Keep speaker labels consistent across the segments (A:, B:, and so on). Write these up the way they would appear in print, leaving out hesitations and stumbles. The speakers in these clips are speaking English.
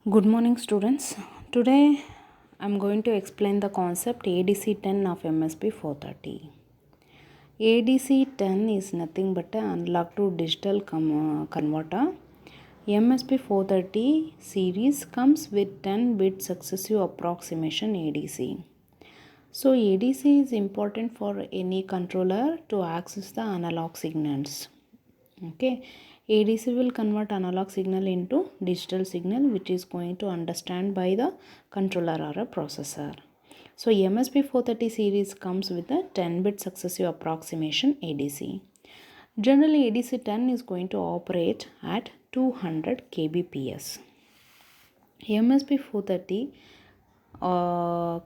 A: Good morning, students. Today I'm going to explain the concept ADC10 of MSP 430. ADC10 is nothing but an analog to digital converter. MSP 430 series comes with 10 bit successive approximation ADC. So ADC is important for any controller to access the analog signals. Okay, ADC will convert analog signal into digital signal, which is going to understand by the controller or a processor. So MSP 430 series comes with a 10 bit successive approximation ADC. Generally ADC 10 is going to operate at 200 kbps. MSP 430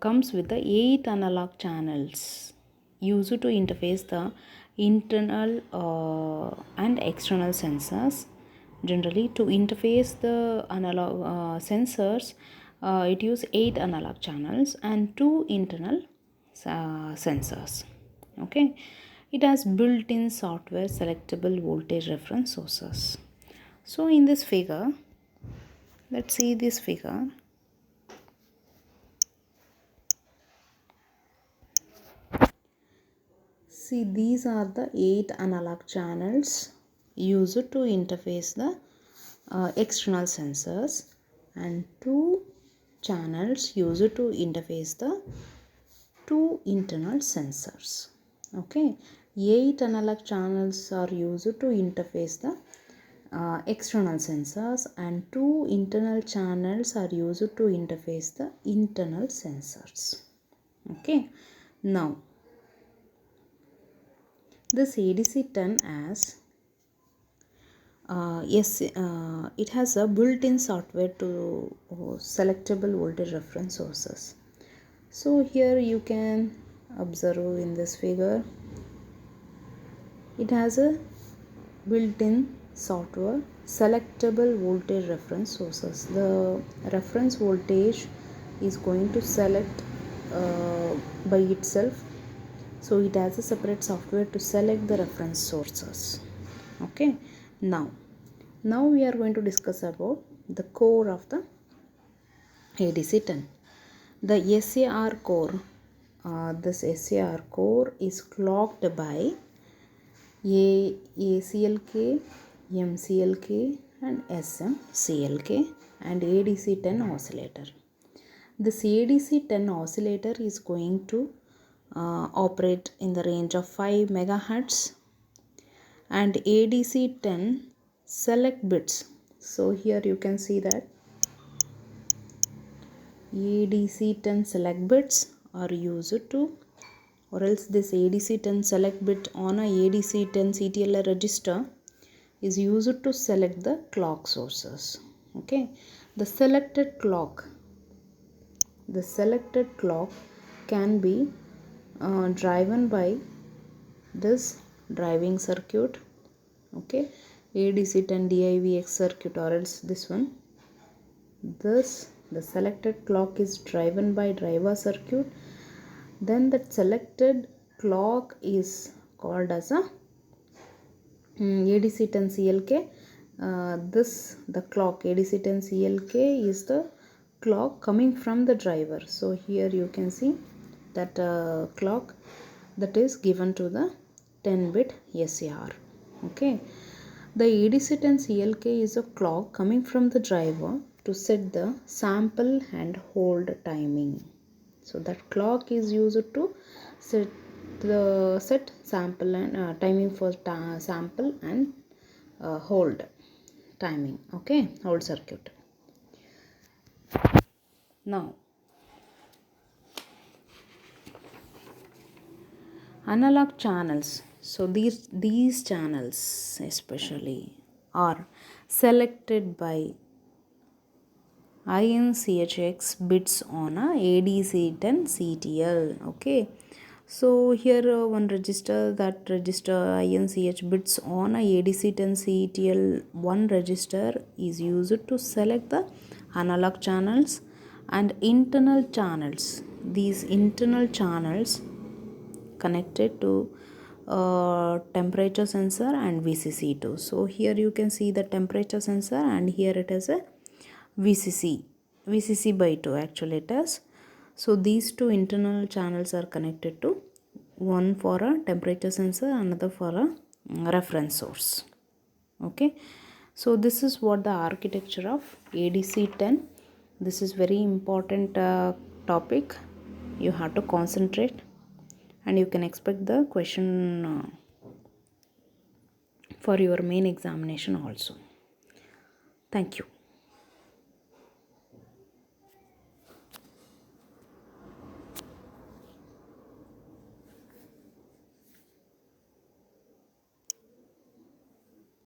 A: comes with the 8 analog channels used to interface the internal and external sensors. Generally, to interface the analog sensors, it uses 8 analog channels and 2 internal sensors. Okay, it has built-in software selectable voltage reference sources. So in this figure, let's see this figure. See, these are the 8 analog channels used to interface the external sensors and 2 channels used to interface the 2 internal sensors. Okay, 8 analog channels are used to interface the external sensors and 2 internal channels are used to interface the internal sensors. Okay, now this ADC10 as it has a built-in software to selectable voltage reference sources. So here you can observe in this figure, it has a built-in software selectable voltage reference sources. The reference voltage is going to select by itself. So it has a separate software to select the reference sources. Okay, now we are going to discuss about the core of the ADC10. The SAR core, this SAR core is clocked by ACLK, MCLK and SMCLK and ADC10 oscillator. This ADC10 oscillator is going to operate in the range of 5 megahertz and ADC10 select bits. So here you can see that ADC10 select bits are used to, or else this ADC10 select bit on a ADC10 CTLA register is used to select the clock sources. Okay, the selected clock can be driven by this driving circuit. Okay, ADC10 DIVX circuit, or else this one. The selected clock is driven by driver circuit. Then that selected clock is called as a ADC10 CLK. The clock ADC10 CLK is the clock coming from the driver. So here you can see that clock that is given to the 10-bit SAR. Okay, the ADC10 CLK is a clock coming from the driver to set the sample and hold timing. So that clock is used to set sample and timing for sample and hold timing. Okay, hold circuit. Now analog channels. So these channels especially are selected by INCHX bits on a ADC10 CTL. Okay, so here one register, that register INCH bits on a ADC10 CTL one register is used to select the analog channels and internal channels. These internal channels connected to temperature sensor and VCC2. So here you can see the temperature sensor and here it is a VCC by 2 actually it is. So these two internal channels are connected to one for a temperature sensor, another for a reference source. Okay, so this is what the architecture of ADC10. This is very important topic. You have to concentrate and you can expect the question for your main examination also. Thank you.